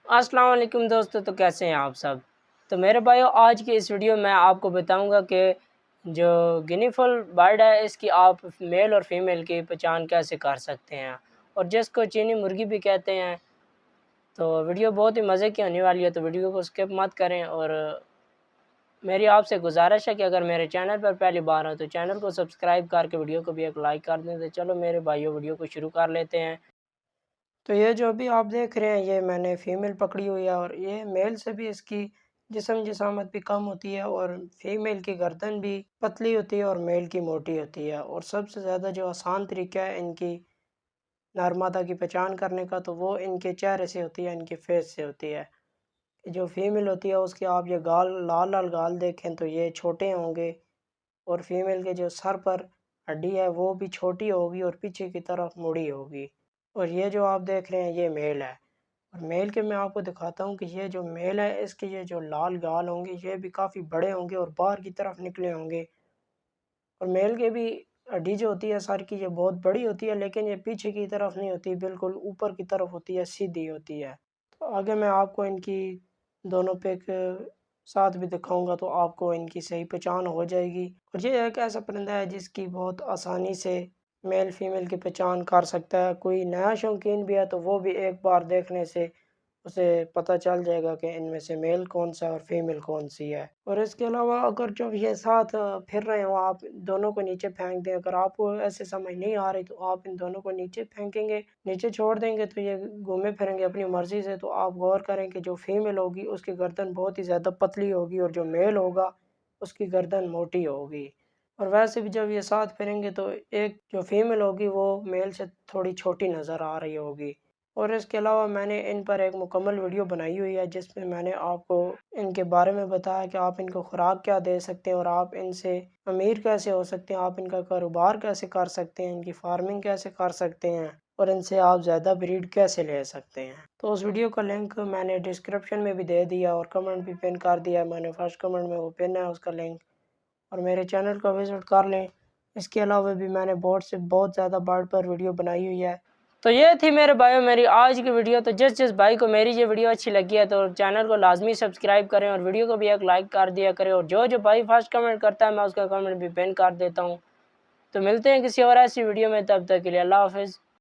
अस्सलाम वालेकुम दोस्तों, तो कैसे हैं आप सब। तो मेरे भाइयों, आज की इस वीडियो में आपको बताऊंगा कि जो गिनी फॉल बर्ड है इसकी आप मेल और फीमेल की पहचान कैसे कर सकते हैं, और जिसको चीनी मुर्गी भी कहते हैं। तो वीडियो बहुत ही मज़े की होने वाली है, तो वीडियो को स्किप मत करें। और मेरी आपसे गुजारिश है कि अगर मेरे चैनल पर पहली बार हो तो चैनल को सब्सक्राइब करके वीडियो को भी एक लाइक कर दें। तो चलो मेरे भाइयों, वीडियो को शुरू कर लेते हैं। तो ये जो अभी आप देख रहे हैं, ये मैंने फ़ीमेल पकड़ी हुई है, और ये मेल से भी इसकी जिसामत भी कम होती है, और फीमेल की गर्दन भी पतली होती है और मेल की मोटी होती है। और सबसे ज़्यादा जो आसान तरीका है इनकी नर की पहचान करने का, तो वो इनके चेहरे से होती है, इनके फेस से होती है। जो फीमेल होती है उसके आप ये गाल, लाल लाल गाल देखें तो ये छोटे होंगे, और फीमेल के जो सर पर हड्डी है वो भी छोटी होगी और पीछे की तरफ मुड़ी होगी। और ये जो आप देख रहे हैं ये मेल है। और मेल के मैं आपको दिखाता हूँ कि ये जो मेल है इसके ये जो लाल गाल होंगे ये भी काफ़ी बड़े होंगे और बाहर की तरफ निकले होंगे। और मेल के भी हड्डी जो होती है सर की, ये बहुत बड़ी होती है, लेकिन ये पीछे की तरफ नहीं होती, बिल्कुल ऊपर की तरफ होती है, सीधी होती है। तो आगे मैं आपको इनकी दोनों पे एक साथ भी दिखाऊंगा, तो आपको इनकी सही पहचान हो जाएगी। और ये एक ऐसा परिंदा है जिसकी बहुत आसानी से मेल फीमेल की पहचान कर सकता है। कोई नया शौकीन भी है तो वो भी एक बार देखने से उसे पता चल जाएगा कि इनमें से मेल कौन सा है और फीमेल कौन सी है। और इसके अलावा अगर जब ये साथ फिर रहे हो, आप दोनों को नीचे फेंक दें। अगर आपको ऐसे समझ नहीं आ रही तो आप इन दोनों को नीचे फेंकेंगे, नीचे छोड़ देंगे तो ये घूमे फिरेंगे अपनी मर्जी से। तो आप गौर करें कि जो फीमेल होगी उसकी गर्दन बहुत ही ज़्यादा पतली होगी, और जो मेल होगा उसकी गर्दन मोटी होगी। और वैसे भी जब ये साथ फिरेंगे तो एक जो फीमेल होगी वो मेल से थोड़ी छोटी नज़र आ रही होगी। और इसके अलावा मैंने इन पर एक मुकम्मल वीडियो बनाई हुई है जिसमें मैंने आपको इनके बारे में बताया कि आप इनको खुराक क्या दे सकते हैं, और आप इनसे अमीर कैसे हो सकते हैं, आप इनका कारोबार कैसे कर सकते हैं, इनकी फार्मिंग कैसे कर सकते हैं, और इनसे आप ज़्यादा ब्रीड कैसे ले सकते हैं। तो उस वीडियो का लिंक मैंने डिस्क्रिप्शन में भी दे दिया और कमेंट भी पिन कर दिया। मैंने फर्स्ट कमेंट में वो पिन है उसका लिंक, और मेरे चैनल को विज़िट कर लें। इसके अलावा भी मैंने बहुत ज़्यादा बर्ड पर वीडियो बनाई हुई है। तो ये थी मेरे भाइयों मेरी आज की वीडियो। तो जिस भाई को मेरी ये वीडियो अच्छी लगी है तो चैनल को लाजमी सब्सक्राइब करें और वीडियो को भी एक लाइक कर दिया करें। और जो भाई फर्स्ट कमेंट करता है मैं उसका कमेंट भी पिन कर देता हूँ। तो मिलते हैं किसी और ऐसी वीडियो में, तब तक के लिए अल्लाह हाफिज़।